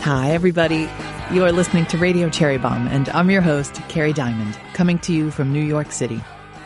Hi, everybody. You are listening to Radio Cherry Bombe, and I'm your host, Kerry Diamond, coming to you from New York City.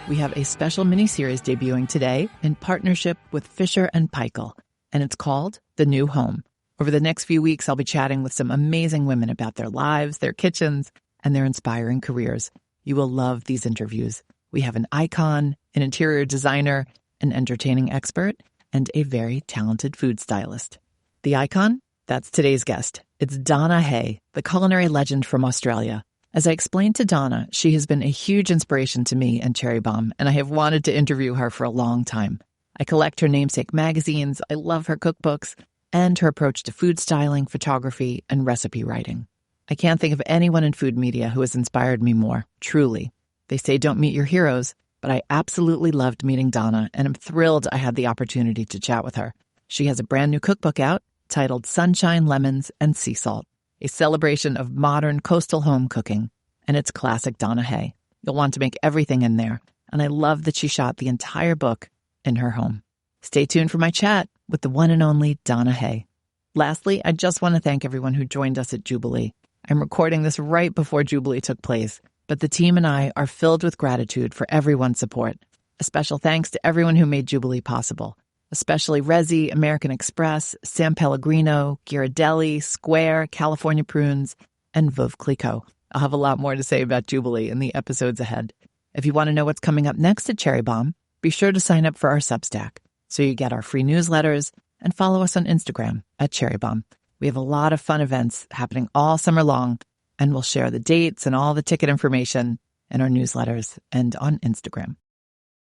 We have a special miniseries debuting today in partnership with Fisher Paykel, and it's called The New Home. Over the next few weeks, I'll be chatting with some amazing women about their lives, their kitchens, and their inspiring careers. You will love these interviews. We have an icon, an interior designer, an entertaining expert, and a very talented food stylist. The icon? That's today's guest. It's Donna Hay, the culinary legend from Australia. As I explained to Donna, she has been a huge inspiration to me and Cherry Bombe, and I have wanted to interview her for a long time. I collect her namesake magazines, I love her cookbooks, and her approach to food styling, photography, and recipe writing. I can't think of anyone in food media who has inspired me more, truly. They say don't meet your heroes, but I absolutely loved meeting Donna, and I'm thrilled I had the opportunity to chat with her. She has a brand new cookbook out, titled Sunshine, Lemons, and Sea Salt, a celebration of modern coastal home cooking, and it's classic Donna Hay. You'll want to make everything in there, and I love that she shot the entire book in her home. Stay tuned for my chat with the one and only Donna Hay. Lastly, I just want to thank everyone who joined us at Jubilee. I'm recording this right before Jubilee took place, but the team and I are filled with gratitude for everyone's support. A special thanks to everyone who made Jubilee possible, especially Resi, American Express, San Pellegrino, Ghirardelli, Square, California Prunes, and Veuve Clicquot. I'll have a lot more to say about Jubilee in the episodes ahead. If you want to know what's coming up next at Cherry Bombe, be sure to sign up for our Substack so you get our free newsletters and follow us on Instagram at Cherry Bombe. We have a lot of fun events happening all summer long, and we'll share the dates and all the ticket information in our newsletters and on Instagram.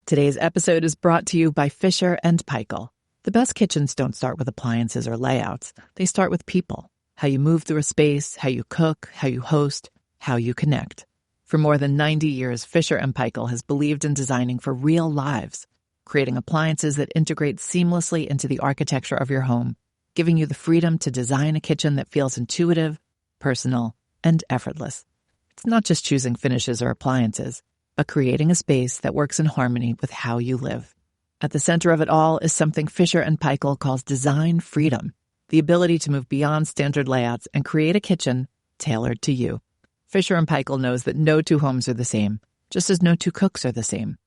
Today's episode is brought to you by Fisher Paykel. The best kitchens don't start with appliances or layouts. They start with people. How you move through a space, how you cook, how you host, how you connect. For more than 90 years, Fisher Paykel has believed in designing for real lives, creating appliances that integrate seamlessly into the architecture of your home, giving you the freedom to design a kitchen that feels intuitive, personal, and effortless. It's not just choosing finishes or appliances, but creating a space that works in harmony with how you live. At the center of it all is something Fisher Paykel calls design freedom, the ability to move beyond standard layouts and create a kitchen tailored to you. Fisher Paykel knows that no two homes are the same, just as no two cooks are the same.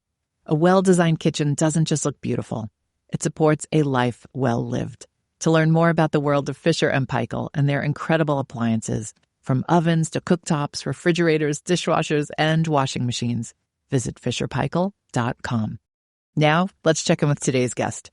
A well-designed kitchen doesn't just look beautiful. It supports a life well lived. To learn more about the world of Fisher Paykel and their incredible appliances, from ovens to cooktops, refrigerators, dishwashers, and washing machines, visit fisherpaykel.com. Now, let's check in with today's guest.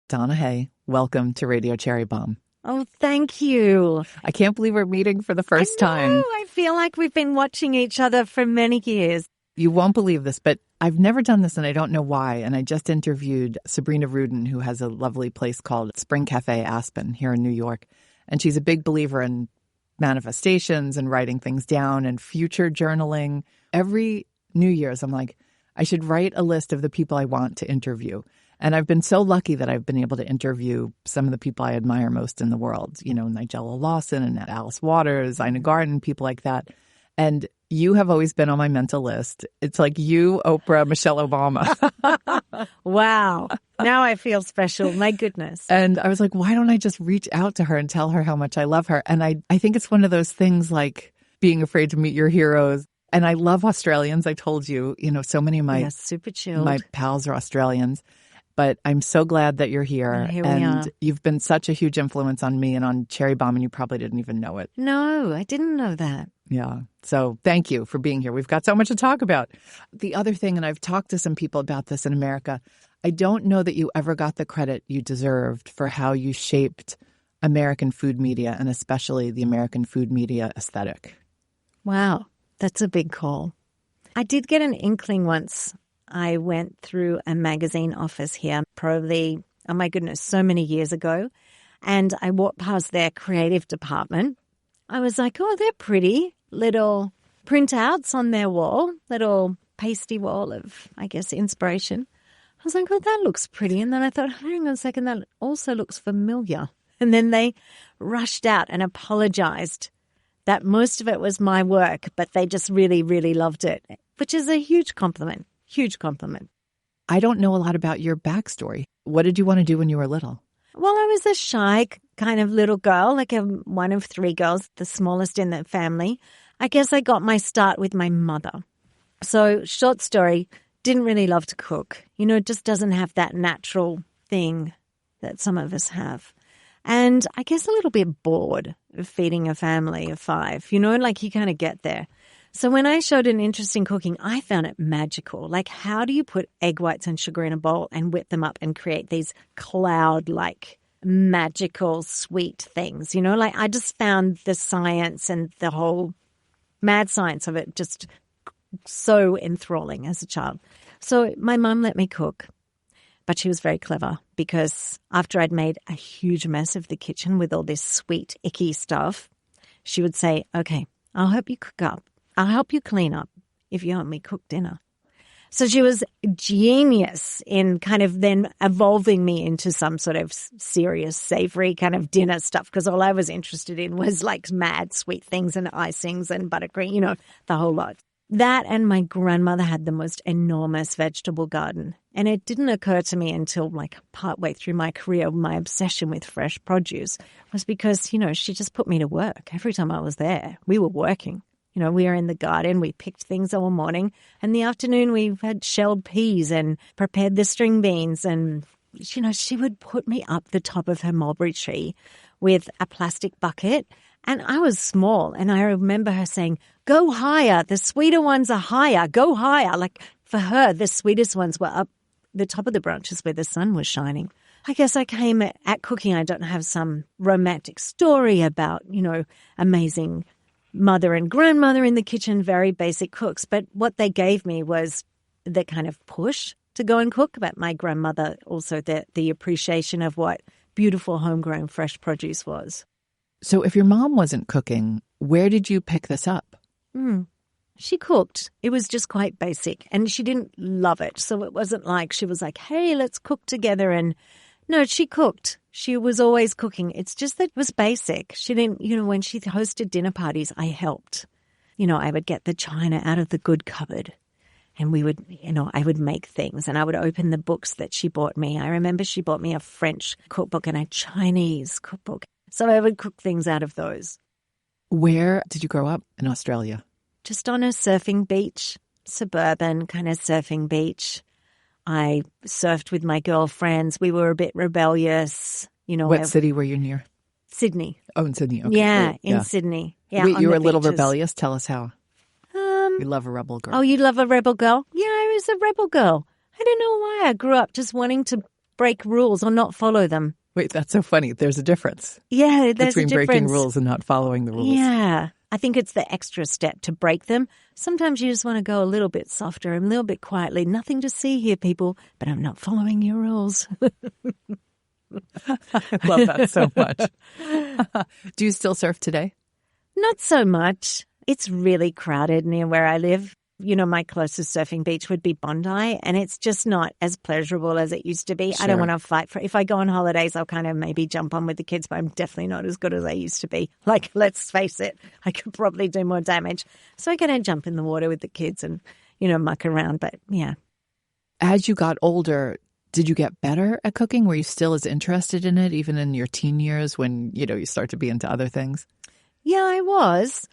Donna Hay, welcome to Radio Cherry Bombe. Oh, thank you. I can't believe we're meeting for the first time. I feel like we've been watching each other for many years. You won't believe this, but I've never done this and I don't know why. And I just interviewed Sabrina Rudin, who has a lovely place called Spring Cafe Aspen here in New York. And she's a big believer in manifestations and writing things down and future journaling. Every New Year's, I'm like, I should write a list of the people I want to interview. And I've been so lucky that I've been able to interview some of the people I admire most in the world. You know, Nigella Lawson and Alice Waters, Ina Garten, people like that. And you have always been on my mental list. It's like you, Oprah, Michelle Obama. Wow. Now I feel special. My goodness. And I was like, why don't I just reach out to her and tell her how much I love her? And I think it's one of those things like being afraid to meet your heroes. And I love Australians. I told you, so many of my, super chilled. My pals are Australians. But I'm so glad that you're here. And you've been such a huge influence on me and on Cherry Bombe, and you probably didn't even know it. No, I didn't know that. Yeah. So thank you for being here. We've got so much to talk about. The other thing, and I've talked to some people about this in America, I don't know that you ever got the credit you deserved for how you shaped American food media, and especially the American food media aesthetic. Wow. That's a big call. I did get an inkling once. I went through a magazine office here, probably, oh my goodness, so many years ago. And I walked past their creative department. I was like, oh, they're pretty. Little printouts on their wall, little pasty wall of, I guess, inspiration. I was like, oh, that looks pretty. And then I thought, hang on a second, that also looks familiar. And then they rushed out and apologized that most of it was my work, but they just really, really loved it, which is a huge compliment. Huge compliment. I don't know a lot about your backstory. What did you want to do when you were little? Well, I was a shy kind of little girl, like one of three girls, the smallest in the family. I guess I got my start with my mother. So short story, didn't really love to cook. It just doesn't have that natural thing that some of us have. And I guess a little bit bored of feeding a family of five, like you kind of get there. So when I showed an interest in cooking, I found it magical. Like, how do you put egg whites and sugar in a bowl and whip them up and create these cloud-like magical sweet things? Like I just found the science and the whole mad science of it just so enthralling as a child. So my mum let me cook. But she was very clever because after I'd made a huge mess of the kitchen with all this sweet, icky stuff, she would say, okay, I'll help you cook up. I'll help you clean up if you help me cook dinner. So she was genius in kind of then evolving me into some sort of serious, savory kind of dinner stuff because all I was interested in was like mad sweet things and icings and buttercream, the whole lot. That and my grandmother had the most enormous vegetable garden. And it didn't occur to me until like partway through my career, my obsession with fresh produce was because, she just put me to work. Every time I was there, we were working. We were in the garden, we picked things all morning. And the afternoon we had shelled peas and prepared the string beans. And, she would put me up the top of her mulberry tree with a plastic bucket. And I was small, and I remember her saying, go higher, the sweeter ones are higher, go higher. Like for her, the sweetest ones were up the top of the branches where the sun was shining. I guess I came at cooking, I don't have some romantic story about, amazing mother and grandmother in the kitchen, very basic cooks. But what they gave me was the kind of push to go and cook. But my grandmother also the appreciation of what beautiful homegrown fresh produce was. So if your mom wasn't cooking, where did you pick this up? She cooked. It was just quite basic, and she didn't love it. So it wasn't like she was like, hey, let's cook together. And no, she cooked. She was always cooking. It's just that it was basic. She didn't, when she hosted dinner parties, I helped. I would get the china out of the good cupboard. And we would, I would make things and I would open the books that she bought me. I remember she bought me a French cookbook and a Chinese cookbook. So I would cook things out of those. Where did you grow up in Australia? Just on a surfing beach, suburban kind of surfing beach. I surfed with my girlfriends. We were a bit rebellious. What city were you near? Sydney. Oh, in Sydney. Okay. Yeah, in Sydney. Yeah, Wait, you were a little beaches. rebellious? Tell us how. You love a rebel girl. Oh, you love a rebel girl? Yeah, I was a rebel girl. I don't know why. I grew up just wanting to break rules or not follow them. Wait, that's so funny. There's a difference. Yeah, there's between a difference. Breaking rules and not following the rules. Yeah. I think it's the extra step to break them. Sometimes you just want to go a little bit softer and a little bit quietly. Nothing to see here, people, but I'm not following your rules. I love that so much. Do you still surf today? Not so much. It's really crowded near where I live. My closest surfing beach would be Bondi, and it's just not as pleasurable as it used to be. Sure. I don't want to fight for it. If I go on holidays, I'll kind of maybe jump on with the kids, but I'm definitely not as good as I used to be. Like, let's face it, I could probably do more damage. So I kind of jump in the water with the kids and, muck around. But yeah. As you got older, did you get better at cooking? Were you still as interested in it, even in your teen years when, you start to be into other things? Yeah, I was.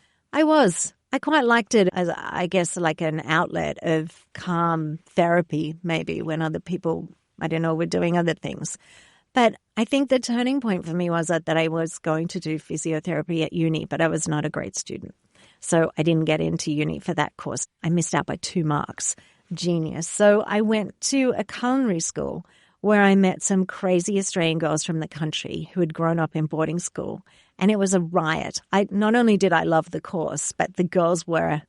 I quite liked it as, I guess, like an outlet of calm therapy, maybe, when other people, I don't know, were doing other things. But I think the turning point for me was that I was going to do physiotherapy at uni, but I was not a great student. So I didn't get into uni for that course. I missed out by 2 marks. Genius. So I went to a culinary school where I met some crazy Australian girls from the country who had grown up in boarding school. And it was a riot. Not only did I love the course, but the girls were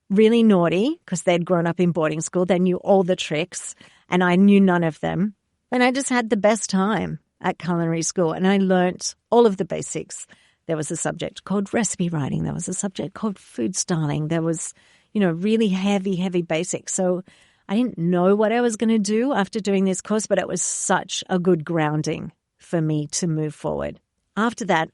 really naughty because they'd grown up in boarding school. They knew all the tricks and I knew none of them. And I just had the best time at culinary school and I learnt all of the basics. There was a subject called recipe writing. There was a subject called food styling. There was, really heavy basics. So I didn't know what I was going to do after doing this course, but it was such a good grounding for me to move forward. After that,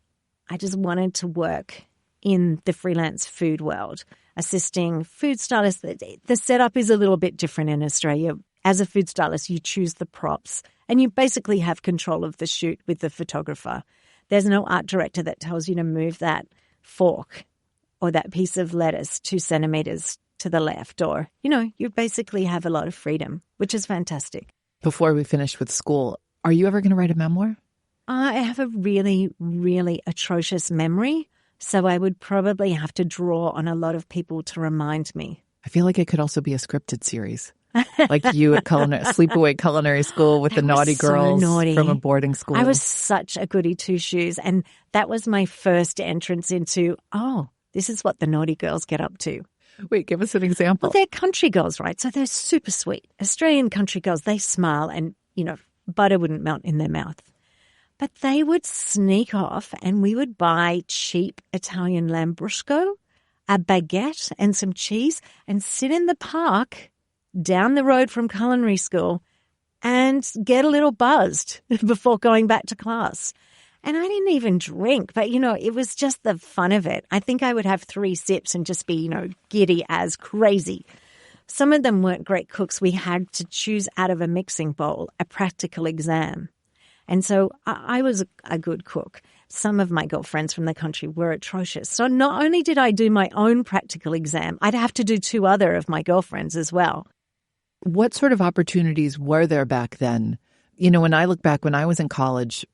I just wanted to work in the freelance food world, assisting food stylists. The setup is a little bit different in Australia. As a food stylist, you choose the props and you basically have control of the shoot with the photographer. There's no art director that tells you to move that fork or that piece of lettuce 2 centimeters to the left, or, you basically have a lot of freedom, which is fantastic. Before we finish with school, are you ever going to write a memoir? I have a really, really atrocious memory, so I would probably have to draw on a lot of people to remind me. I feel like it could also be a scripted series. Like you at Sleepaway Culinary School with the naughty girls from a boarding school. I was such a goody two-shoes, and that was my first entrance into, this is what the naughty girls get up to. Wait, give us an example. Well, they're country girls, right? So they're super sweet. Australian country girls, they smile and, butter wouldn't melt in their mouth. But they would sneak off and we would buy cheap Italian lambrusco, a baguette and some cheese and sit in the park down the road from culinary school and get a little buzzed before going back to class. And I didn't even drink, but, it was just the fun of it. I think I would have 3 sips and just be, giddy as crazy. Some of them weren't great cooks. We had to choose out of a mixing bowl a practical exam. And so I was a good cook. Some of my girlfriends from the country were atrocious. So not only did I do my own practical exam, I'd have to do 2 other of my girlfriends as well. What sort of opportunities were there back then? When I look back, when I was in college,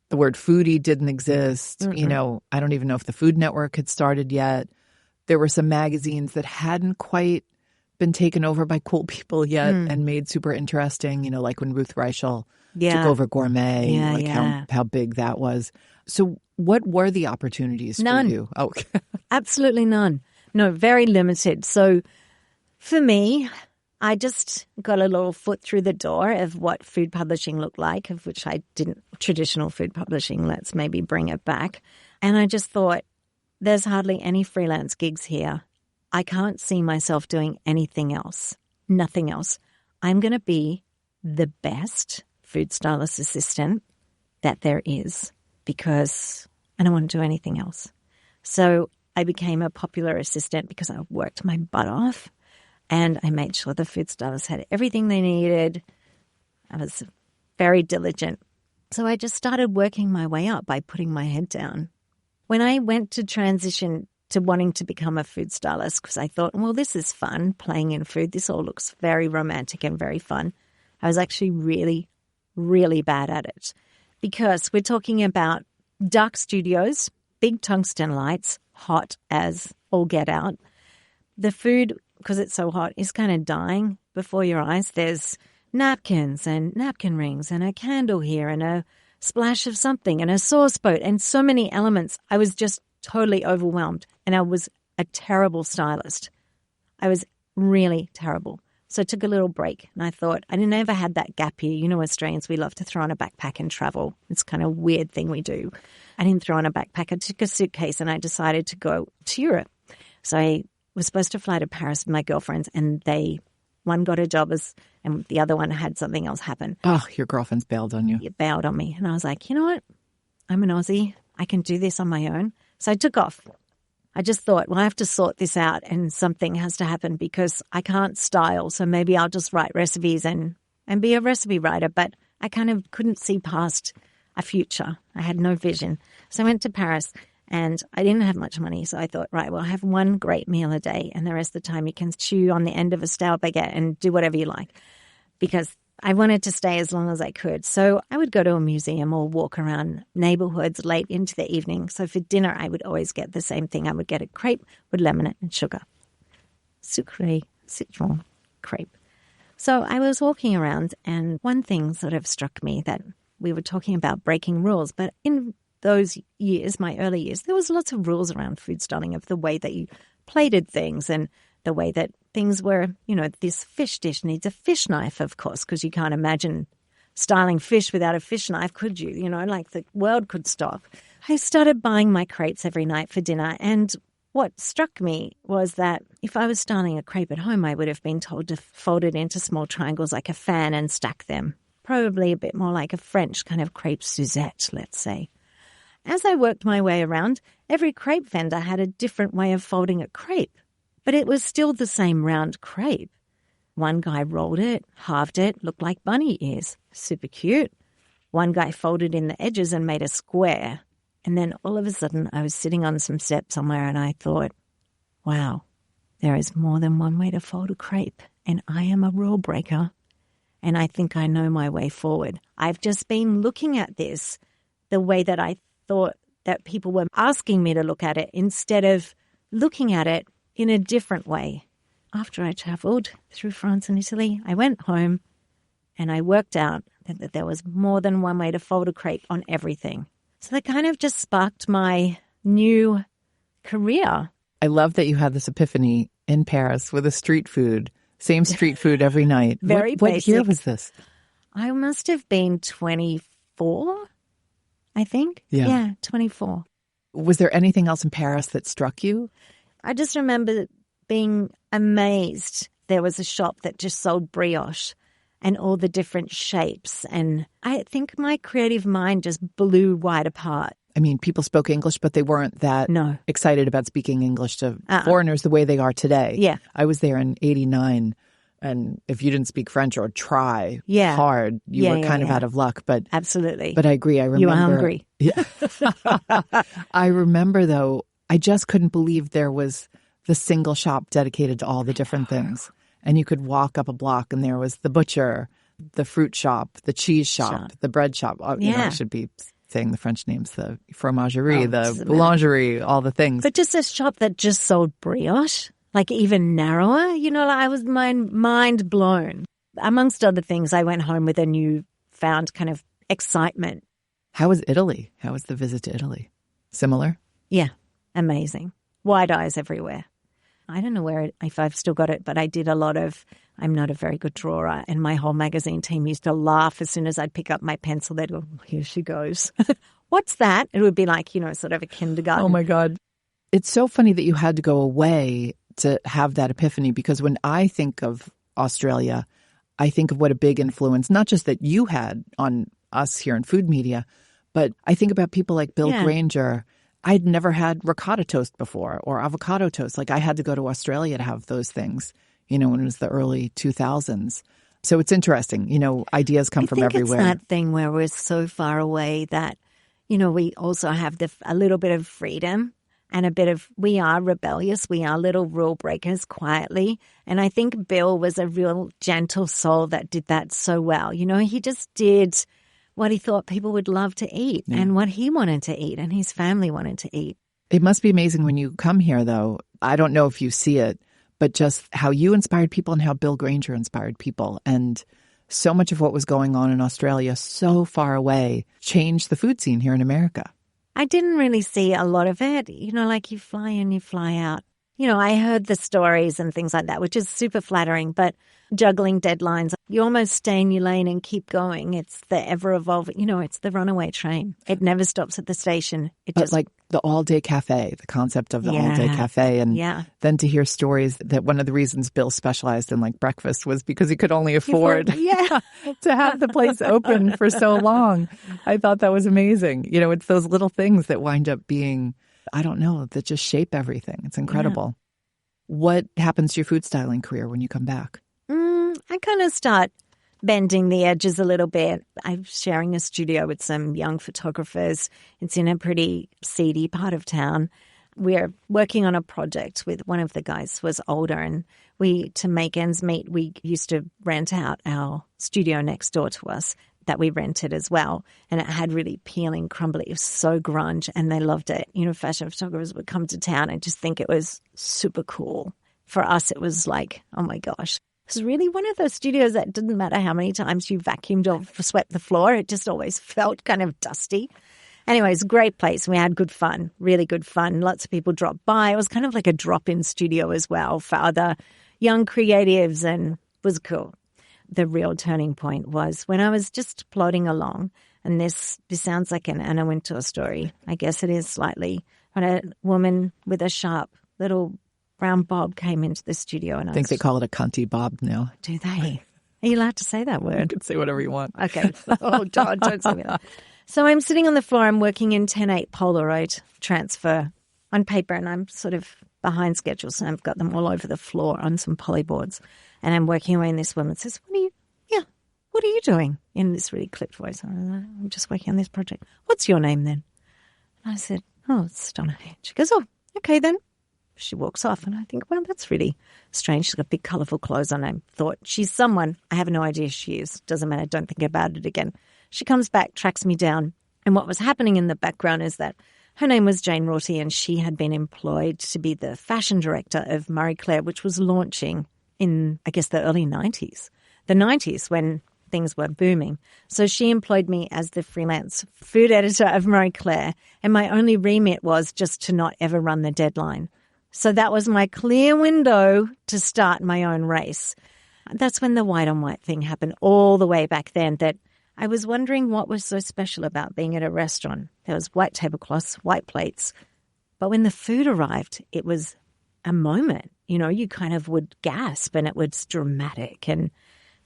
the word foodie didn't exist. Mm-mm. I don't even know if the Food Network had started yet. There were some magazines that hadn't quite been taken over by cool people yet and made super interesting, like when Ruth Reichel took over Gourmet, how big that was. So what were the opportunities for you? Oh, absolutely none. No, very limited. So for me, I just got a little foot through the door of what food publishing looked like, of which I didn't. Traditional food publishing, let's maybe bring it back. And I just thought, there's hardly any freelance gigs here. I can't see myself doing anything else, nothing else. I'm going to be the best food stylist assistant that there is because I don't want to do anything else. So I became a popular assistant because I worked my butt off and I made sure the food stylists had everything they needed. I was very diligent. So I just started working my way up by putting my head down. When I went to transition to wanting to become a food stylist, because I thought, well, this is fun, playing in food. This all looks very romantic and very fun. I was actually really, really bad at it because we're talking about dark studios, big tungsten lights, hot as all get out. The food, because it's so hot, is kind of dying before your eyes. There's napkins and napkin rings and a candle here and a splash of something and a sauce boat and so many elements. I was just totally overwhelmed and I was a terrible stylist. I was really terrible. So I took a little break and I thought, I never had that gap year. Australians, we love to throw on a backpack and travel. It's kind of a weird thing we do. I didn't throw on a backpack. I took a suitcase and I decided to go to Europe. So I was supposed to fly to Paris with my girlfriends and one got a job and the other one had something else happen. Oh, your girlfriends bailed on you. It bailed on me. And I was like, you know what? I'm an Aussie. I can do this on my own. So I took off. I just thought, well, I have to sort this out and something has to happen because I can't style. So maybe I'll just write recipes and be a recipe writer. But I kind of couldn't see past a future. I had no vision. So I went to Paris and I didn't have much money. So I thought, right, well, I have one great meal a day and the rest of the time you can chew on the end of a stale baguette and do whatever you like because I wanted to stay as long as I could. So I would go to a museum or walk around neighborhoods late into the evening. So for dinner, I would always get the same thing. I would get a crepe with lemon and sugar. Sucré, citron, crepe. So I was walking around and one thing sort of struck me that we were talking about breaking rules. But in those years, my early years, there was lots of rules around food styling of the way that you plated things and the way that things were, this fish dish needs a fish knife, of course, because you can't imagine styling fish without a fish knife, could you? Like the world could stop. I started buying my crepes every night for dinner. And what struck me was that if I was styling a crepe at home, I would have been told to fold it into small triangles like a fan and stack them. Probably a bit more like a French kind of crepe Suzette, let's say. As I worked my way around, every crepe vendor had a different way of folding a crepe. But it was still the same round crepe. One guy rolled it, halved it, looked like bunny ears. Super cute. One guy folded in the edges and made a square. And then all of a sudden I was sitting on some steps somewhere and I thought, wow, there is more than one way to fold a crepe. And I am a rule breaker. And I think I know my way forward. I've just been looking at this the way that I thought that people were asking me to look at it instead of looking at it in a different way. After I traveled through France and Italy, I went home and I worked out that there was more than one way to fold a crepe on everything. So that kind of just sparked my new career. I love that you had this epiphany in Paris with a street food, same street food every night. Very what basic. year was this? I must have been 24, I think. Yeah. 24. Was there anything else in Paris that struck you? I just remember being amazed. There was a shop that just sold brioche and all the different shapes. And I think my creative mind just blew wide apart. I mean, people spoke English, but they weren't that excited about speaking English to foreigners the way they are today. Yeah. I was there in 89, and if you didn't speak French or try hard, you were kind of out of luck. But absolutely. But I agree. I remember. You were hungry. Yeah. I remember, though, I just couldn't believe there was the single shop dedicated to all the different things. And you could walk up a block and there was the butcher, the fruit shop, the cheese shop, the bread shop. You know, I should be saying the French names, the fromagerie, the boulangerie, all the things. But just a shop that just sold brioche, like even narrower, you know, I was mind blown. Amongst other things, I went home with a newfound kind of excitement. How was Italy? How was the visit to Italy? Similar? Yeah, amazing. Wide eyes everywhere. I don't know if I've still got it, but I did a lot of, I'm not a very good drawer, and my whole magazine team used to laugh as soon as I'd pick up my pencil. They'd go, here she goes. What's that? It would be like, you know, sort of a kindergarten. Oh, my God. It's so funny that you had to go away to have that epiphany, because when I think of Australia, I think of what a big influence, not just that you had on us here in food media, but I think about people like Bill Granger. I'd never had ricotta toast before or avocado toast. Like, I had to go to Australia to have those things, you know, when it was the early 2000s. So it's interesting, you know, ideas come from everywhere. It's that thing where we're so far away that, you know, we also have a little bit of freedom and we are rebellious. We are little rule breakers quietly. And I think Bill was a real gentle soul that did that so well. You know, he just did what he thought people would love to eat and what he wanted to eat and his family wanted to eat. It must be amazing when you come here, though. I don't know if you see it, but just how you inspired people and how Bill Granger inspired people. And so much of what was going on in Australia so far away changed the food scene here in America. I didn't really see a lot of it. You know, like you fly in, you fly out. You know, I heard the stories and things like that, which is super flattering, but juggling deadlines, you almost stay in your lane and keep going. It's the ever-evolving, you know, it's the runaway train. It never stops at the station. But like the all-day cafe, the concept of the all-day cafe. And then to hear stories that one of the reasons Bill specialized in like breakfast was because he could only afford to have the place open for so long. I thought that was amazing. You know, it's those little things that wind up being, I don't know, that just shape everything. It's incredible. Yeah. What happens to your food styling career when you come back? I kind of start bending the edges a little bit. I'm sharing a studio with some young photographers. It's in a pretty seedy part of town. We're working on a project with one of the guys who was older, and to make ends meet, we used to rent out our studio next door to us that we rented as well. And it had really peeling, crumbly. It was so grunge, and they loved it. You know, fashion photographers would come to town and just think it was super cool. For us, it was like, oh my gosh. It was really one of those studios that didn't matter how many times you vacuumed or swept the floor. It just always felt kind of dusty. Anyways, great place. We had good fun, really good fun. Lots of people dropped by. It was kind of like a drop-in studio as well for other young creatives, and it was cool. The real turning point was when I was just plodding along, and this sounds like an Anna Wintour story. I guess it is slightly. When a woman with a sharp little brown bob came into the studio. And I think they call it a cunty bob now. Do they? Are you allowed to say that word? You can say whatever you want. Okay. Oh, don't say that. So I'm sitting on the floor. I'm working in 10:8 Polaroid transfer on paper, and I'm sort of behind schedule. So I've got them all over the floor on some polyboards. And I'm working away, and this woman says, what are you doing? In this really clipped voice. I'm just working on this project. What's your name then? I said, oh, it's Donna Hay. She goes, oh, okay then. She walks off, and I think, well, that's really strange. She's got big, colourful clothes on. I thought, she's someone. I have no idea who she is. Doesn't matter. Don't think about it again. She comes back, tracks me down. And what was happening in the background is that her name was Jane Rorty, and she had been employed to be the fashion director of Marie Claire, which was launching in, I guess, the early 90s. The 90s when things were booming. So she employed me as the freelance food editor of Marie Claire, and my only remit was just to not ever run the deadline. So that was my clear window to start my own race. That's when the white on white thing happened all the way back then, that I was wondering what was so special about being at a restaurant. There was white tablecloths, white plates. But when the food arrived, it was a moment. You know, you kind of would gasp, and it was dramatic, and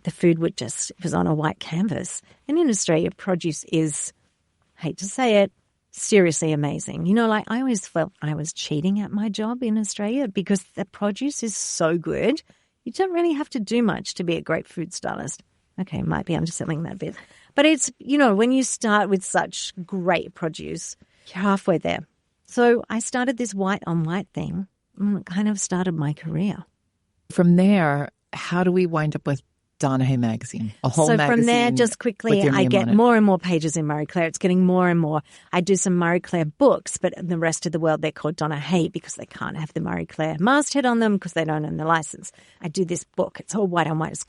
the food would just, it was on a white canvas. And in Australia, produce is, hate to say it, seriously amazing. You know, like I always felt I was cheating at my job in Australia because the produce is so good. You don't really have to do much to be a great food stylist. Okay, might be underselling that bit. But it's, you know, when you start with such great produce, you're halfway there. So I started this white on white thing, and it kind of started my career. From there, how do we wind up with Donna Hay magazine? A whole magazine. So from there, just quickly, I get more and more pages in Marie Claire. It's getting more and more. I do some Marie Claire books, but in the rest of the world, they're called Donna Hay because they can't have the Marie Claire masthead on them because they don't own the license. I do this book. It's all white on white. It's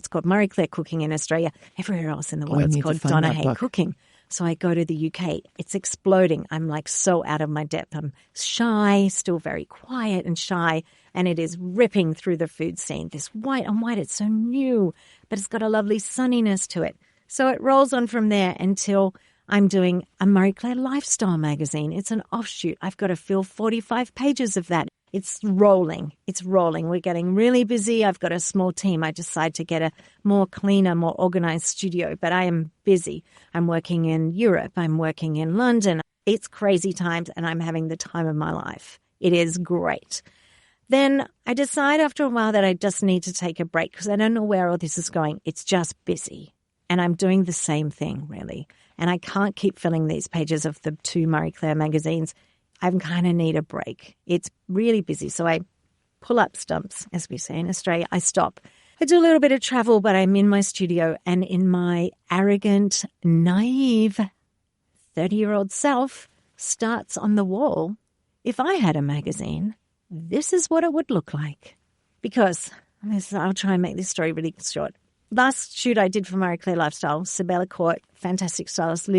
called Marie Claire Cooking in Australia. Everywhere else in the world, it's called Donna Hay Cooking. So I go to the UK. It's exploding. I'm like so out of my depth. I'm shy, still very quiet and shy, and it is ripping through the food scene. This white on white, it's so new, but it's got a lovely sunniness to it. So it rolls on from there until I'm doing a Marie Claire lifestyle magazine. It's an offshoot. I've got to fill 45 pages of that. It's rolling. It's rolling. We're getting really busy. I've got a small team. I decide to get a more cleaner, more organized studio, but I am busy. I'm working in Europe. I'm working in London. It's crazy times, and I'm having the time of my life. It is great. Then I decide after a while that I just need to take a break because I don't know where all this is going. It's just busy, and I'm doing the same thing, really. And I can't keep filling these pages of the 2 Marie Claire magazines. I kind of need a break. It's really busy. So I pull up stumps, as we say in Australia. I stop. I do a little bit of travel, but I'm in my studio, and in my arrogant, naive 30-year-old self starts on the wall. If I had a magazine, this is what it would look like. Because, I'll try and make this story really short. Last shoot I did for Marie Claire Lifestyle, Sabella Court, fantastic stylist,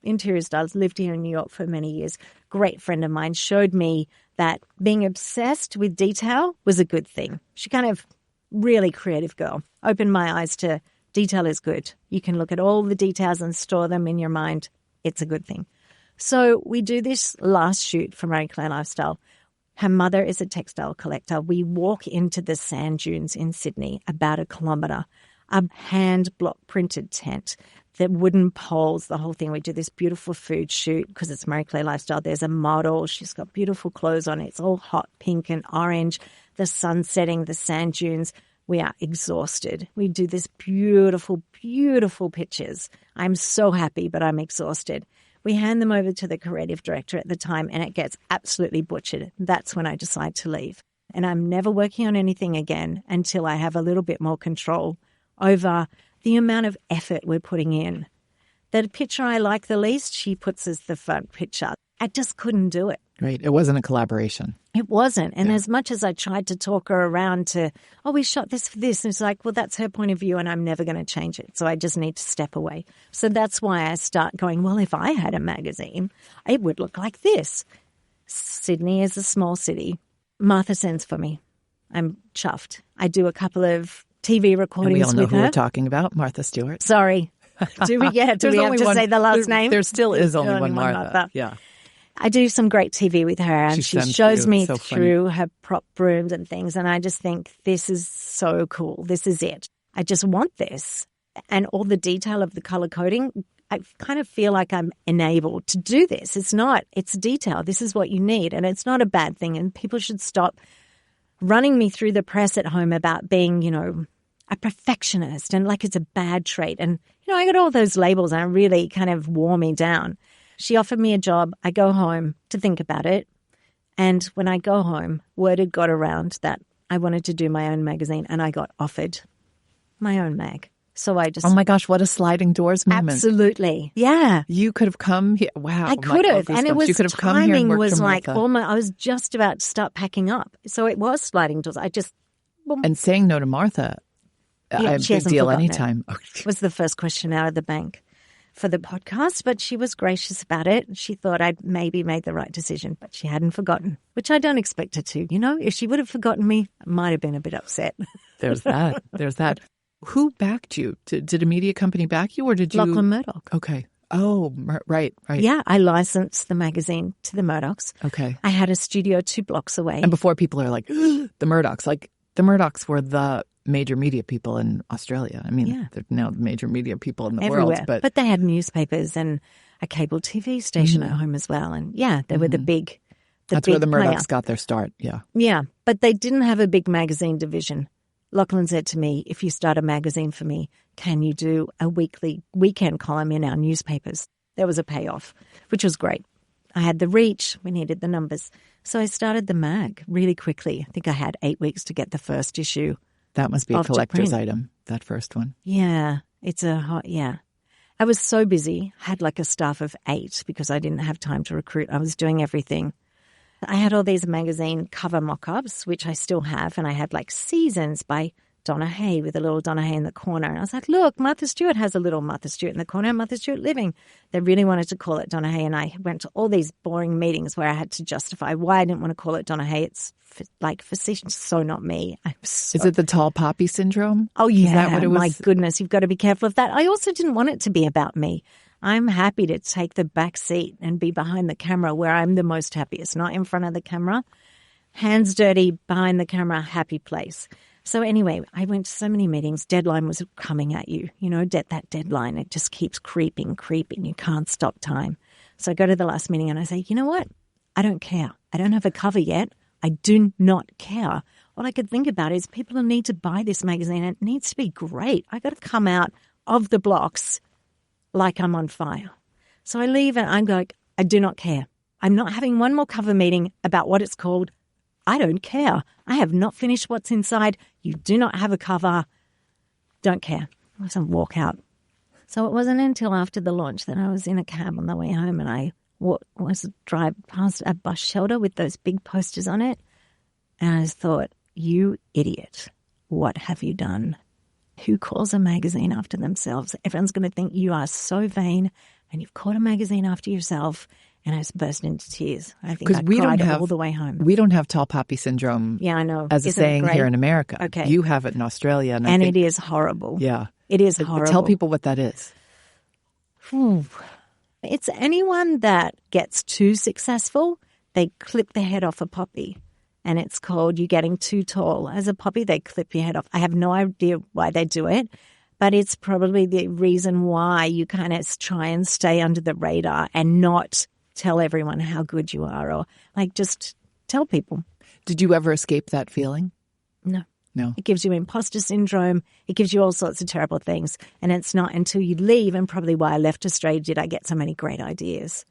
interior stylist, lived here in New York for many years. Great friend of mine showed me that being obsessed with detail was a good thing. She kind of really creative girl. Opened my eyes to detail is good. You can look at all the details and store them in your mind. It's a good thing. So we do this last shoot for Marie Claire Lifestyle. Her mother is a textile collector. We walk into the sand dunes in Sydney, about 1 kilometre, a hand block printed tent, the wooden poles, the whole thing. We do this beautiful food shoot because it's Marie Claire Lifestyle. There's a model. She's got beautiful clothes on. It's all hot pink and orange, the sun setting, the sand dunes. We are exhausted. We do this beautiful, beautiful pictures. I'm so happy, but I'm exhausted. We hand them over to the creative director at the time, and it gets absolutely butchered. That's when I decide to leave. And I'm never working on anything again until I have a little bit more control over the amount of effort we're putting in. The picture I like the least, she puts as the front picture. I just couldn't do it. Right. It wasn't a collaboration. It wasn't. And as much as I tried to talk her around to, we shot this for this. And it's like, well, that's her point of view and I'm never going to change it. So I just need to step away. So that's why I start going, well, if I had a magazine, it would look like this. Sydney is a small city. Martha sends for me. I'm chuffed. I do a couple of TV recordings with her. And we all know who we're talking about, Martha Stewart. Sorry. Do we have to say the last name? There still is only one Martha. Yeah. I do some great TV with her, and she shows me through her prop rooms and things, and I just think this is so cool. This is it. I just want this. And all the detail of the color coding, I kind of feel like I'm enabled to do this. It's detail. This is what you need, and it's not a bad thing, and people should stop running me through the press at home about being, a perfectionist and like it's a bad trait. And, I got all those labels and it really kind of wore me down. She offered me a job. I go home to think about it. And when I go home, word had got around that I wanted to do my own magazine, and I got offered my own mag. So I just... Oh my gosh, what a sliding doors moment. Absolutely. Yeah. You could have come here. Wow. I could have. And it was, you could have come here and worked was for like, Martha. I was just about to start packing up. So it was sliding doors. I just... And saying no to Martha, a big deal anytime. It was the first question out of the bank for the podcast, but she was gracious about it. She thought I'd maybe made the right decision, but she hadn't forgotten, which I don't expect her to. You know, if she would have forgotten me, I might have been a bit upset. There's that. There's that. Who backed you? Did a media company back you, or did you? Lachlan Murdoch. Okay. Oh, right. Yeah, I licensed the magazine to the Murdochs. Okay. I had a studio 2 blocks away. And before people are like, the Murdochs, like the Murdochs were the major media people in Australia. I mean, they're now the major media people in the everywhere. world. But they had newspapers and a cable TV station at home as well. And they were the big That's big where the Murdochs player. got their start. Yeah. Yeah, but they didn't have a big magazine division. Lachlan said to me, if you start a magazine for me, can you do a weekend column in our newspapers? There was a payoff, which was great. I had the reach. We needed the numbers. So I started the mag really quickly. I think I had 8 weeks to get the first issue. That must be a collector's item, that first one. Yeah, it's a hot, I was so busy. I had like a staff of 8 because I didn't have time to recruit. I was doing everything. I had all these magazine cover mock-ups, which I still have, and I had like Seasons by Donna Hay with a little Donna Hay in the corner. And I was like, look, Martha Stewart has a little Martha Stewart in the corner, Martha Stewart Living. They really wanted to call it Donna Hay, and I went to all these boring meetings where I had to justify why I didn't want to call it Donna Hay. It's like facetious, so not me. Is it the tall poppy syndrome? Oh, yeah. Is that what it was? My goodness, you've got to be careful of that. I also didn't want it to be about me. I'm happy to take the back seat and be behind the camera where I'm the most happiest, not in front of the camera. Hands dirty, behind the camera, happy place. So anyway, I went to so many meetings. Deadline was coming at you. You know, that deadline, it just keeps creeping. You can't stop time. So I go to the last meeting and I say, you know what? I don't care. I don't have a cover yet. I do not care. All I could think about is people will need to buy this magazine. And it needs to be great. I got to come out of the blocks like I'm on fire. So I leave and I'm like, I do not care. I'm not having one more cover meeting about what it's called. I don't care. I have not finished what's inside. You do not have a cover. Don't care. I was going to walk out. So it wasn't until after the launch that I was in a cab on the way home and I was drive past a bus shelter with those big posters on it. And I thought, you idiot, what have you done? Who calls a magazine after themselves? Everyone's going to think you are so vain and you've called a magazine after yourself. And I just burst into tears. I think I cried all the way home. We don't have tall poppy syndrome I know. as a saying here in America. Okay. You have it in Australia. And it is horrible. Yeah. It is horrible. Tell people what that is. It's anyone that gets too successful, they clip the head off a poppy. And it's called you getting too tall. As a poppy, they clip your head off. I have no idea why they do it, but it's probably the reason why you kind of try and stay under the radar and not tell everyone how good you are or like just tell people. Did you ever escape that feeling? No. No. It gives you imposter syndrome. It gives you all sorts of terrible things. And it's not until you leave, and probably why I left Australia did I get so many great ideas.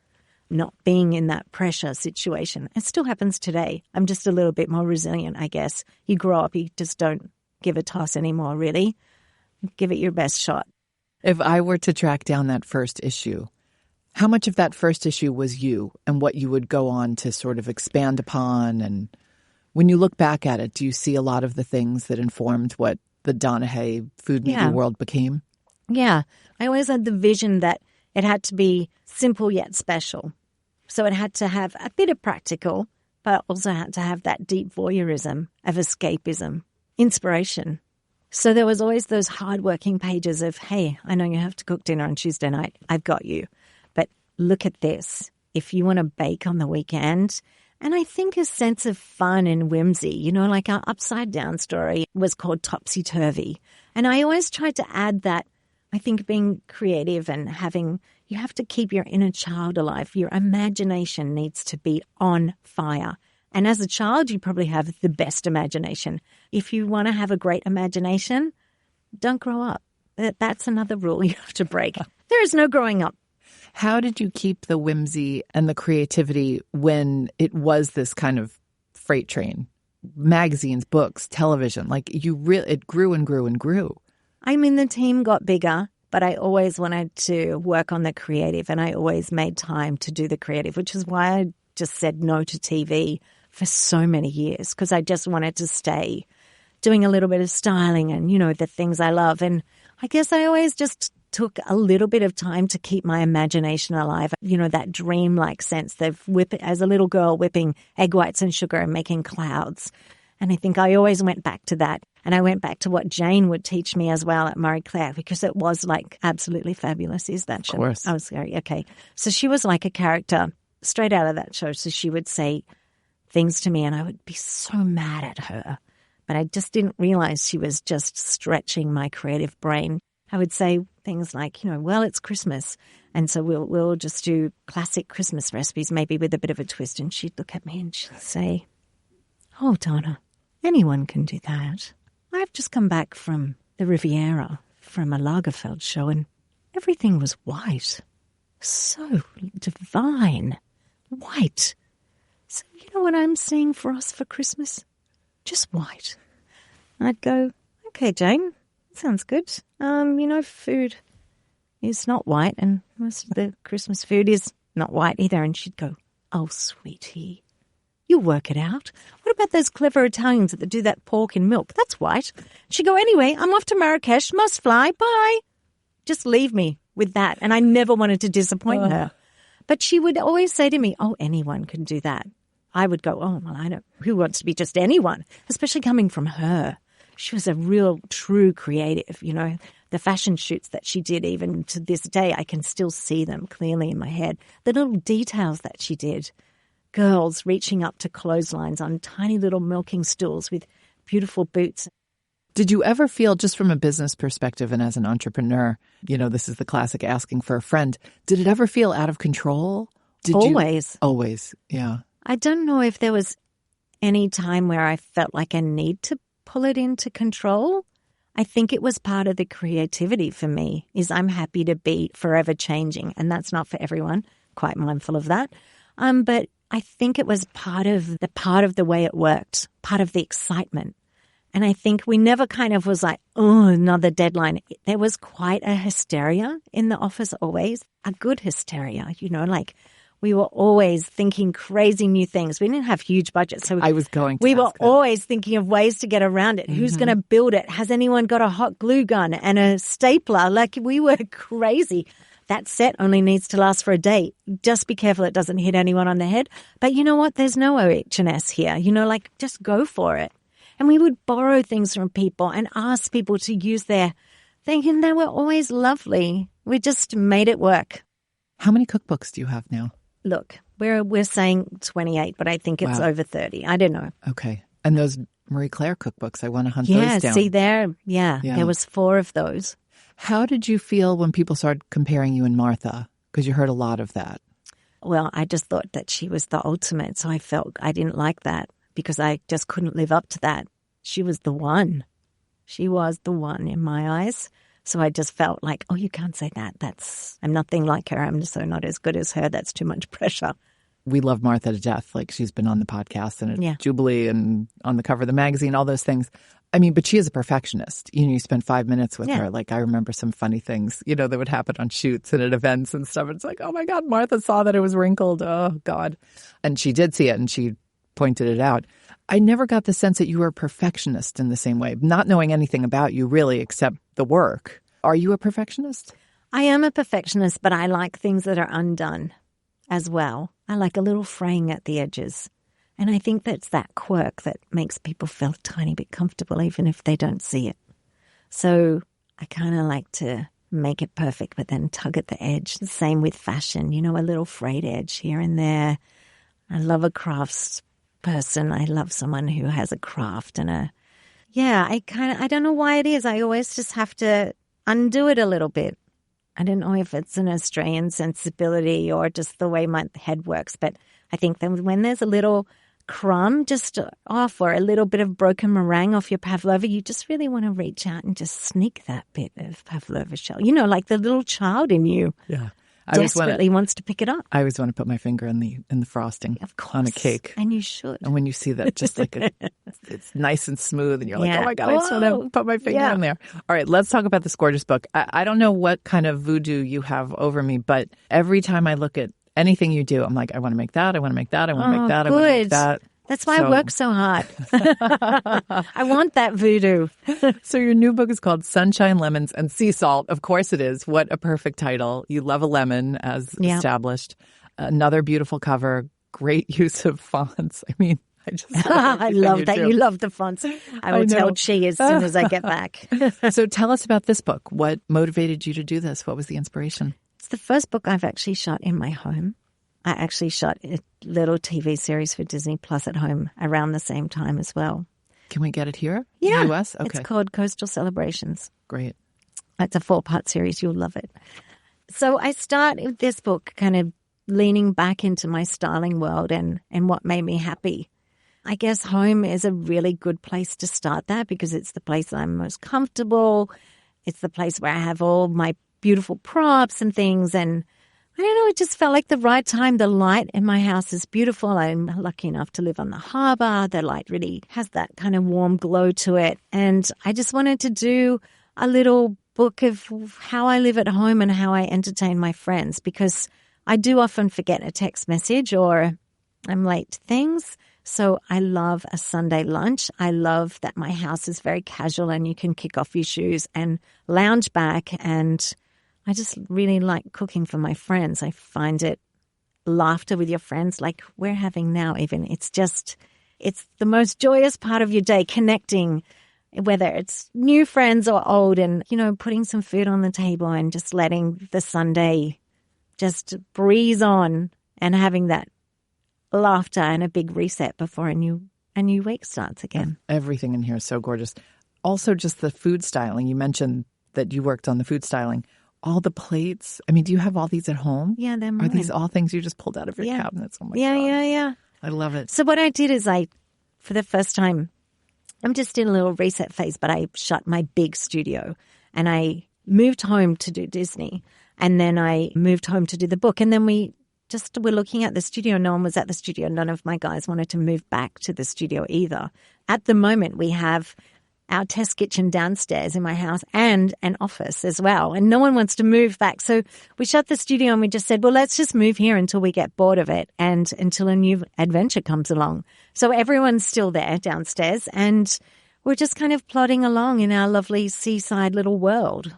Not being in that pressure situation. It still happens today. I'm just a little bit more resilient, I guess. You grow up, you just don't give a toss anymore, really. Give it your best shot. If I were to track down that first issue, how much of that first issue was you and what you would go on to sort of expand upon? And when you look back at it, do you see a lot of the things that informed what the Donna Hay food media world became? Yeah. I always had the vision that it had to be simple yet special. So it had to have a bit of practical, but also had to have that deep voyeurism of escapism, inspiration. So there was always those hardworking pages of, hey, I know you have to cook dinner on Tuesday night. I've got you. But look at this. If you want to bake on the weekend, and I think a sense of fun and whimsy, you know, like our Upside Down story was called Topsy Turvy. And I always tried to add that. I think being creative and you have to keep your inner child alive. Your imagination needs to be on fire. And as a child, you probably have the best imagination. If you want to have a great imagination, don't grow up. That's another rule you have to break. There is no growing up. How did you keep the whimsy and the creativity when it was this kind of freight train? Magazines, books, television, like it grew and grew and grew. I mean, the team got bigger, but I always wanted to work on the creative, and I always made time to do the creative, which is why I just said no to TV for so many years, because I just wanted to stay doing a little bit of styling and, the things I love. And I guess I always just took a little bit of time to keep my imagination alive, that dreamlike sense of as a little girl whipping egg whites and sugar and making clouds. And I think I always went back to that. And I went back to what Jane would teach me as well at Marie Claire, because it was like absolutely fabulous. Is that show? Of course. I was very, okay. So she was like a character straight out of that show. So she would say things to me and I would be so mad at her. But I just didn't realize she was just stretching my creative brain. I would say things like, well, it's Christmas. And so we'll just do classic Christmas recipes, maybe with a bit of a twist. And she'd look at me and she'd say, "Oh, Donna, anyone can do that. I've just come back from the Riviera, from a Lagerfeld show, and everything was white. So divine. White. So you know what I'm seeing for us for Christmas? Just white." I'd go, "Okay, Jane, sounds good. Food is not white, and most of the Christmas food is not white either." And she'd go, "Oh, sweetie, you work it out. What about those clever Italians that do that pork in milk? That's white." She'd go, "Anyway, I'm off to Marrakesh. Must fly. Bye." Just leave me with that. And I never wanted to disappoint her. But she would always say to me, "Oh, anyone can do that." I would go, "Oh, well, I don't. Who wants to be just anyone?" Especially coming from her. She was a real, true creative, The fashion shoots that she did, even to this day, I can still see them clearly in my head. The little details that she did. Girls reaching up to clotheslines on tiny little milking stools with beautiful boots. Did you ever feel, just from a business perspective and as an entrepreneur, this is the classic asking for a friend, did it ever feel out of control? Always. Always, yeah. I don't know if there was any time where I felt like I need to pull it into control. I think it was part of the creativity for me, is I'm happy to be forever changing, and that's not for everyone, quite mindful of that. But I think it was part of the way it worked, part of the excitement. And I think we never kind of was like, oh, another deadline. There was quite a hysteria in the office always, a good hysteria, like we were always thinking crazy new things. We didn't have huge budgets. So I was going to we were always thinking of ways to get around it. Mm-hmm. Who's going to build it? Has anyone got a hot glue gun and a stapler? Like, we were crazy. That set only needs to last for a day. Just be careful it doesn't hit anyone on the head. But you know what? There's no OH&S here. Just go for it. And we would borrow things from people and ask people to use their thing. And they were always lovely. We just made it work. How many cookbooks do you have now? Look, we're saying 28, but I think it's over 30. I don't know. Okay. And those Marie Claire cookbooks, I want to hunt those down. Yeah, see there. Yeah, there was 4 of those. How did you feel when people started comparing you and Martha? Because you heard a lot of that. Well, I just thought that she was the ultimate, so I felt I didn't like that because I just couldn't live up to that. She was the one. She was the one in my eyes. So I just felt like, oh, you can't say that. I'm nothing like her. I'm so not as good as her. That's too much pressure. We love Martha to death. Like, she's been on the podcast and at Jubilee and on the cover of the magazine, all those things. I mean, but she is a perfectionist. You spend 5 minutes with her. Like, I remember some funny things, that would happen on shoots and at events and stuff. It's like, oh my God, Martha saw that it was wrinkled. Oh God. And she did see it and she pointed it out. I never got the sense that you were a perfectionist in the same way, not knowing anything about you really except the work. Are you a perfectionist? I am a perfectionist, but I like things that are undone as well. I like a little fraying at the edges. And I think that's that quirk that makes people feel a tiny bit comfortable, even if they don't see it. So I kind of like to make it perfect, but then tug at the edge. The same with fashion, a little frayed edge here and there. I love a crafts person. I love someone who has a craft and I don't know why it is. I always just have to undo it a little bit. I don't know if it's an Australian sensibility or just the way my head works, but I think that when there's a little crumb just off or a little bit of broken meringue off your pavlova, you just really want to reach out and just sneak that bit of pavlova shell, like the little child in you. Yeah. desperately wants to pick it up. I always want to put my finger in the frosting Of course. on a cake. And you should. And when you see that, just like it's nice and smooth, and you're like, Yeah. oh my God, I just want to put my finger in there. All right, let's talk about this gorgeous book. I don't know what kind of voodoo you have over me, but every time I look at anything you do, I'm like, I want to make that, I want to make that, I want to make that, I want to make that. That's why I work so hard. I want that voodoo. So your new book is called Sunshine, Lemons, and Sea Salt. Of course it is. What a perfect title. You love a lemon, as established. Another beautiful cover. Great use of fonts. I mean, I just I love that you love the fonts. I will tell Chi as soon as I get back. So tell us about this book. What motivated you to do this? What was the inspiration? It's the first book I've actually shot in my home. I actually shot a little TV series for Disney Plus at home around the same time as well. Can we get it here? Yeah. In the US? Okay. It's called Coastal Celebrations. Great. It's a 4-part series. You'll love it. So I start with this book kind of leaning back into my styling world and what made me happy. I guess home is a really good place to start that because it's the place I'm most comfortable. It's the place where I have all my beautiful props and things, and I don't know, it just felt like the right time. The light in my house is beautiful. I'm lucky enough to live on the harbor. The light really has that kind of warm glow to it. And I just wanted to do a little book of how I live at home and how I entertain my friends, because I do often forget a text message or I'm late to things. So I love a Sunday lunch. I love that my house is very casual and you can kick off your shoes and lounge back, and I just really like cooking for my friends. I find it laughter with your friends like we're having now even. It's the most joyous part of your day, connecting, whether it's new friends or old, and, putting some food on the table and just letting the Sunday just breeze on and having that laughter and a big reset before a new week starts again. Everything in here is so gorgeous. Also, just the food styling. You mentioned that you worked on the food styling. All the plates. I mean, do you have all these at home? Yeah, they're mine. Are these all things you just pulled out of your cabinets? Oh my God. Yeah. I love it. So what I did is for the first time, I'm just in a little reset phase, but I shut my big studio and I moved home to do Disney, and then I moved home to do the book. And then we're looking at the studio. No one was at the studio. None of my guys wanted to move back to the studio either. At the moment, we have our test kitchen downstairs in my house and an office as well. And no one wants to move back. So we shut the studio and we just said, well, let's just move here until we get bored of it and until a new adventure comes along. So everyone's still there downstairs and we're just kind of plodding along in our lovely seaside little world.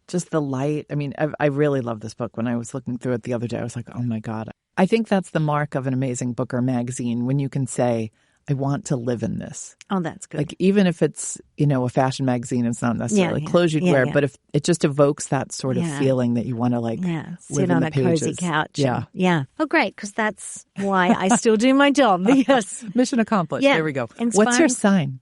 Just the light. I mean, I really love this book. When I was looking through it the other day, I was like, oh my God. I think that's the mark of an amazing book or magazine, when you can say, I want to live in this. Oh, that's good. Like, even if it's, a fashion magazine, it's not necessarily clothes you'd wear, but if it just evokes that sort of feeling that you want to sit on a cozy couch. Yeah. Oh, great, because that's why I still do my job. Yes. Mission accomplished. Yeah. There we go. Inspiring. What's your sign?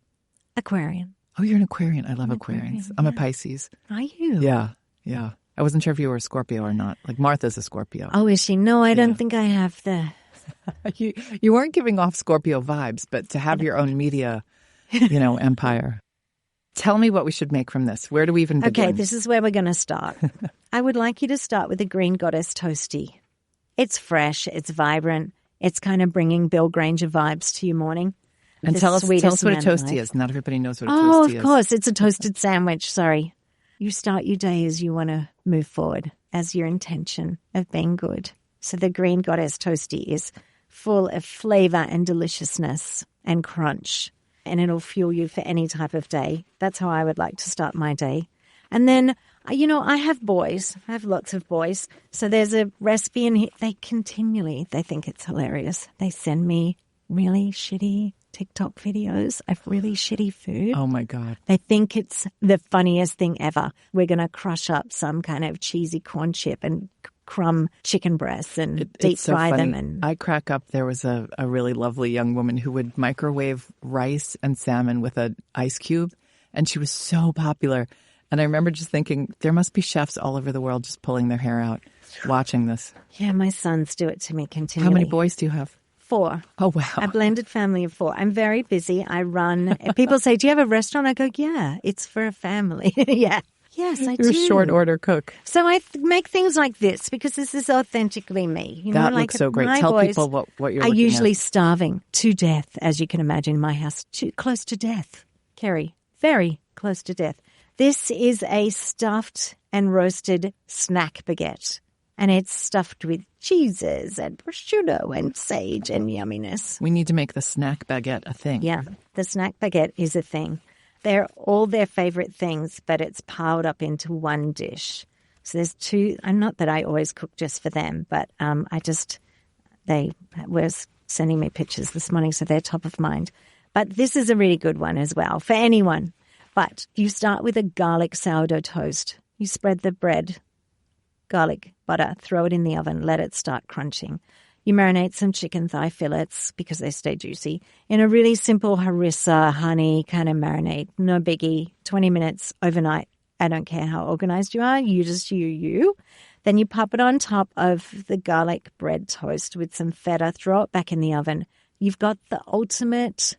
Aquarian. Oh, you're an Aquarian. I love Aquarians. I'm a Pisces. Are you? Yeah. I wasn't sure if you were a Scorpio or not. Like, Martha's a Scorpio. Oh, is she? No, I don't think I have the... You weren't giving off Scorpio vibes, but to have your own media, empire. Tell me what we should make from this. Where do we even begin? Okay, this is where we're going to start. I would like you to start with the Green Goddess Toasty. It's fresh. It's vibrant. It's kind of bringing Bill Granger vibes to your morning. And tell us what a toasty is. Not everybody knows what a toasty is. Oh, of course. It's a toasted sandwich. Sorry. You start your day as you want to move forward, as your intention of being good. So the Green Goddess Toasty is full of flavor and deliciousness and crunch, and it'll fuel you for any type of day. That's how I would like to start my day. And then, I have boys. I have lots of boys. So there's a recipe in here. They think it's hilarious. They send me really shitty TikTok videos of really shitty food. Oh, my God. They think it's the funniest thing ever. We're going to crush up some kind of cheesy corn chip and crumb chicken breasts and deep fry them. And I crack up. There was a really lovely young woman who would microwave rice and salmon with an ice cube, and she was so popular. And I remember just thinking, there must be chefs all over the world just pulling their hair out watching this. Yeah, my sons do it to me continually. How many boys do you have? 4. Oh, wow. A blended family of 4. I'm very busy. I run. People say, do you have a restaurant? I go, yeah, it's for a family. Yeah. Yes, I You're do. a short order cook. So I make things like this because this is authentically me. You That know, looks so great. my Tell boys people what you're are looking usually at. starving to death, as you can imagine in my house. Too close to death, Kerry. Very close to death. This is a stuffed and roasted snack baguette. And it's stuffed with cheeses and prosciutto and sage and yumminess. We need to make the snack baguette a thing. Yeah, the snack baguette is a thing. They're all their favorite things, but it's piled up into one dish. So there's two, and not that I always cook just for them, but they were sending me pictures this morning, so they're top of mind. But this is a really good one as well for anyone. But you start with a garlic sourdough toast. You spread the bread, garlic, butter, throw it in the oven, let it start crunching. You marinate some chicken thigh fillets because they stay juicy in a really simple harissa, honey kind of marinade. No biggie, 20 minutes overnight. I don't care how organized you are. You just you. Then you pop it on top of the garlic bread toast with some feta. Throw it back in the oven. You've got the ultimate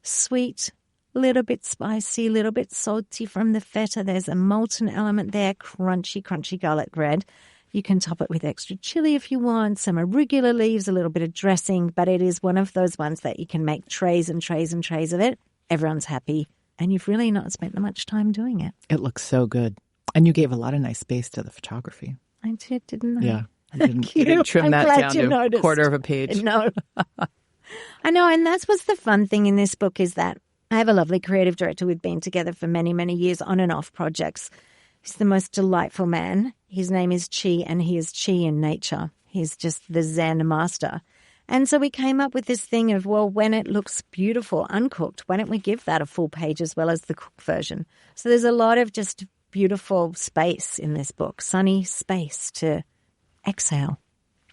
sweet, little bit spicy, little bit salty from the feta. There's a molten element there, crunchy garlic bread. You can top it with extra chili if you want, some arugula leaves, a little bit of dressing, but it is one of those ones that you can make trays and trays and trays of it. Everyone's happy, and you've really not spent that much time doing it. It looks so good. And you gave a lot of nice space to the photography. I did, didn't I? Yeah. Thank You you. didn't trim I'm that glad down you to noticed. a quarter of a page. No. I know, and that's what's the fun thing in this book is that I have a lovely creative director we've been together for many, many years on and off projects. He's the most delightful man. His name is Chi, and he is Chi in nature. He's just the Zen master. And so we came up with this thing of, well, when it looks beautiful, uncooked, why don't we give that a full page as well as the cooked version? So there's a lot of just beautiful space in this book, sunny space to exhale,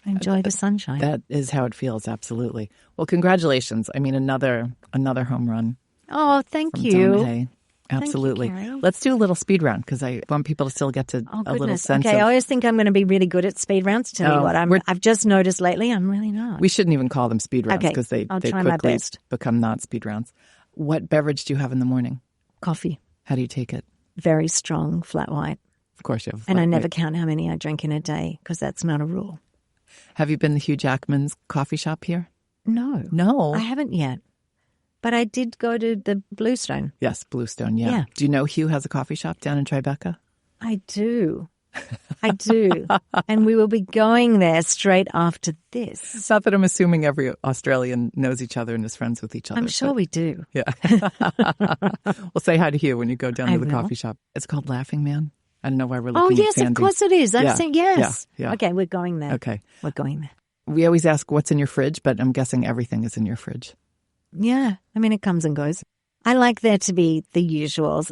enjoy the sunshine. That is how it feels, absolutely. Well, congratulations. I mean, another home run. Oh, thank from you. Donna Hay. Absolutely. Thank you, Kerry. Let's do a little speed round because I want people to still get to Oh, a little goodness. sense Okay, of... I always think I'm going to be really good at speed rounds. Tell you what, I've just noticed lately I'm really not. We shouldn't even call them speed rounds Okay, because they I'll try my quickly best. become not speed rounds. What beverage do you have in the morning? Coffee. How do you take it? Very strong, flat white. Of course you have. And I flat never white. count how many I drink in a day because that's not a rule. Have you been to Hugh Jackman's coffee shop here? No. No. I haven't yet. But I did go to the Bluestone. Yes, Bluestone, yeah. Yeah. Do you know Hugh has a coffee shop down in Tribeca? I do. I do. And we will be going there straight after this. It's not that I'm assuming every Australian knows each other and is friends with each other. I'm sure we do. Yeah. Well, say hi to Hugh when you go down I to the will. coffee shop. It's called Laughing Man. I don't know why we're Oh, looking at yes, Sandy. of course it is. I'm Yeah, saying yes. yeah. Okay, we're going there. Okay. We're going there. We always ask what's in your fridge, but I'm guessing everything is in your fridge. Yeah. I mean, it comes and goes. I like there to be the usuals.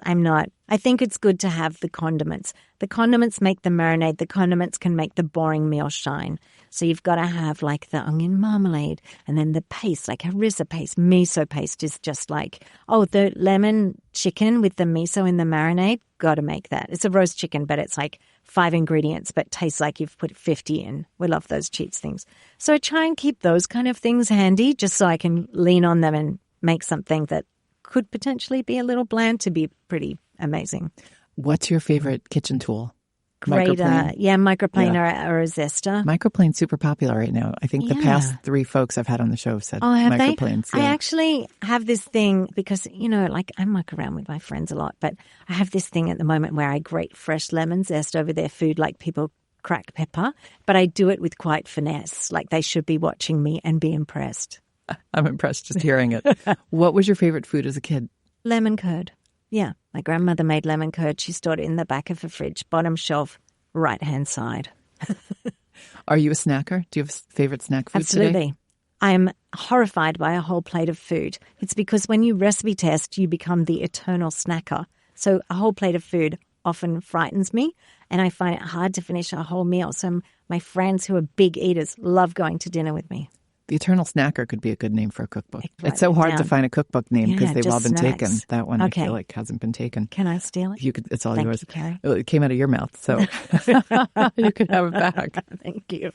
I think it's good to have the condiments. The condiments make the marinade. The condiments can make the boring meal shine. So you've got to have like the onion marmalade and then the paste, like harissa paste. Miso paste is just like, the lemon chicken with the miso in the marinade. Got to make that. It's a roast chicken, but it's like 5 ingredients, but tastes like you've put 50 in. We love those cheats things. So I try and keep those kind of things handy just so I can lean on them and make something that could potentially be a little bland to be pretty amazing. What's your favorite kitchen tool? Grater, microplaner Yeah. or a zester. Microplane's super popular right now. I think the Yeah. past 3 folks I've had on the show have said Oh, have they? microplanes. I actually have this thing because, I muck around with my friends a lot, but I have this thing at the moment where I grate fresh lemon zest over their food like people crack pepper, but I do it with quite finesse. Like they should be watching me and be impressed. I'm impressed just hearing it. What was your favorite food as a kid? Lemon curd. Yeah, my grandmother made lemon curd. She stored it in the back of her fridge, bottom shelf, right-hand side. Are you a snacker? Do you have a favorite snack food Absolutely. today? I am horrified by a whole plate of food. It's because when you recipe test, you become the eternal snacker. So a whole plate of food often frightens me, and I find it hard to finish a whole meal. So my friends who are big eaters love going to dinner with me. The Eternal Snacker could be a good name for a cookbook. Write It's so it hard to down. find a cookbook name because Yeah, they've all just been taken. snacks. That one Okay. I feel like hasn't been taken. Can I steal it? You could. It's all Thank yours. you, Kerry. Well, it came out of your mouth, so you can have it back. Thank you.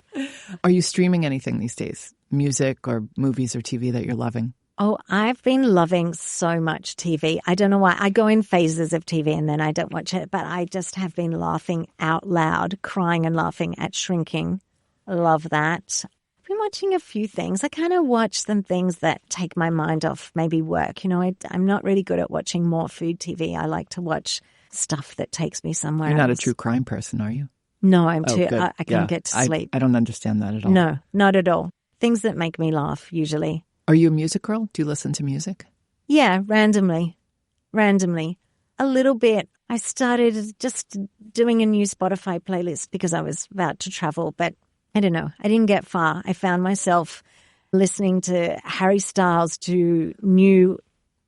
Are you streaming anything these days? Music or movies or TV that you're loving? Oh, I've been loving so much TV. I don't know why. I go in phases of TV and then I don't watch it, but I just have been laughing out loud, crying and laughing at Shrinking. Love that. I've been watching a few things. I kind of watch some things that take my mind off maybe work. You know, I'm not really good at watching more food TV. I like to watch stuff that takes me somewhere You're not else. a true crime person, are you? No, I'm too. Good. I can't get to sleep. I don't understand that at all. No, not at all. Things that make me laugh, usually. Are you a music girl? Do you listen to music? Yeah, randomly. A little bit. I started just doing a new Spotify playlist because I was about to travel, but I don't know. I didn't get far. I found myself listening to Harry Styles to new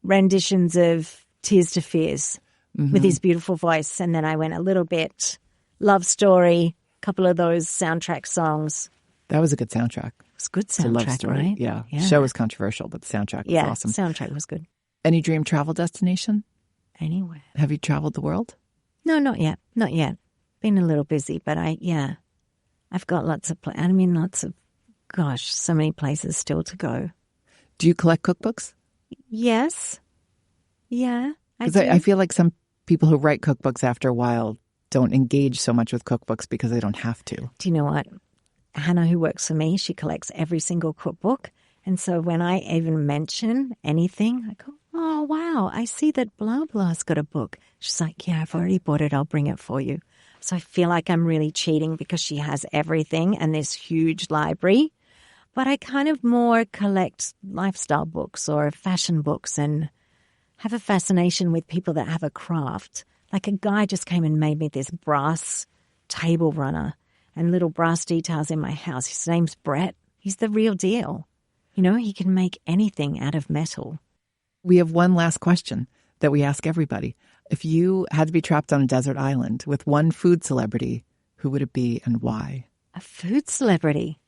renditions of Tears to Fears with his beautiful voice. And then I went a little bit Love Story, a couple of those soundtrack songs. That was a good soundtrack. It's a good It's a love soundtrack, story. right? Yeah. Show was controversial, but the soundtrack was awesome. Yeah, soundtrack was good. Any dream travel destination? Anywhere. Have you traveled the world? No, not yet. Not yet. Been a little busy, but I've got lots of, so many places still to go. Do you collect cookbooks? Yes. Yeah, Because I feel like some people who write cookbooks after a while don't engage so much with cookbooks because they don't have to. Do you know what? Hannah, who works for me, she collects every single cookbook. And so when I even mention anything, I go, oh, wow, I see that blah, blah's got a book. She's like, yeah, I've already bought it. I'll bring it for you. So I feel like I'm really cheating because she has everything and this huge library. But I kind of more collect lifestyle books or fashion books and have a fascination with people that have a craft. Like a guy just came and made me this brass table runner and little brass details in my house. His name's Brett. He's the real deal. You know, he can make anything out of metal. We have one last question that we ask everybody. If you had to be trapped on a desert island with one food celebrity, who would it be and why? A food celebrity?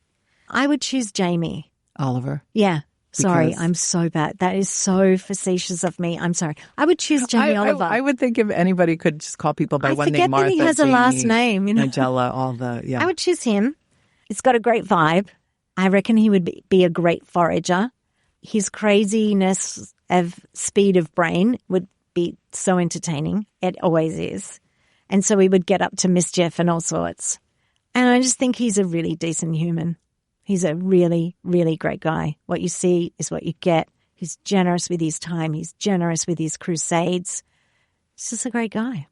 I would choose Jamie. Oliver? Yeah. Sorry, Because- I'm so bad. That is so facetious of me. I'm sorry. I would choose Jamie Oliver. I would think if anybody could just call people by one name, I forget Martha, that he has a Jamie, last name. You know, Nigella, all the, yeah. I would choose him. It's got a great vibe. I reckon he would be a great forager. His craziness of speed of brain would be so entertaining. It always is. And so he would get up to mischief and all sorts. And I just think he's a really decent human. He's a really, really great guy. What you see is what you get. He's generous with his time. He's generous with his crusades. He's just a great guy.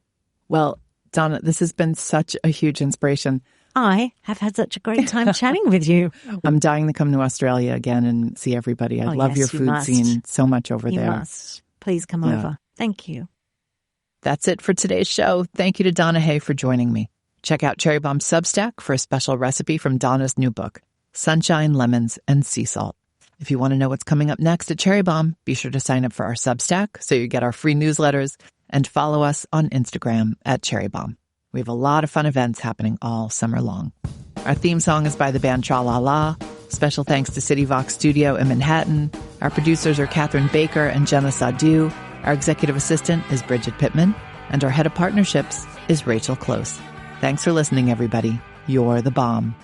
Well, Donna, this has been such a huge inspiration. I have had such a great time chatting with you. I'm dying to come to Australia again and see everybody. I love yes, your you food must. scene so much over You there. must. Please come Yeah. over. Thank you. That's it for today's show. Thank you to Donna Hay for joining me. Check out Cherry Bombe's Substack for a special recipe from Donna's new book, Sunshine, Lemons, and Sea Salt. If you want to know what's coming up next at Cherry Bombe, be sure to sign up for our Substack so you get our free newsletters and follow us on Instagram at Cherry Bombe. We have a lot of fun events happening all summer long. Our theme song is by the band Tra La La. Special thanks to City Vox Studio in Manhattan. Our producers are Catherine Baker and Jenna Sadu. Our executive assistant is Bridget Pittman. And our head of partnerships is Rachel Close. Thanks for listening, everybody. You're the bomb.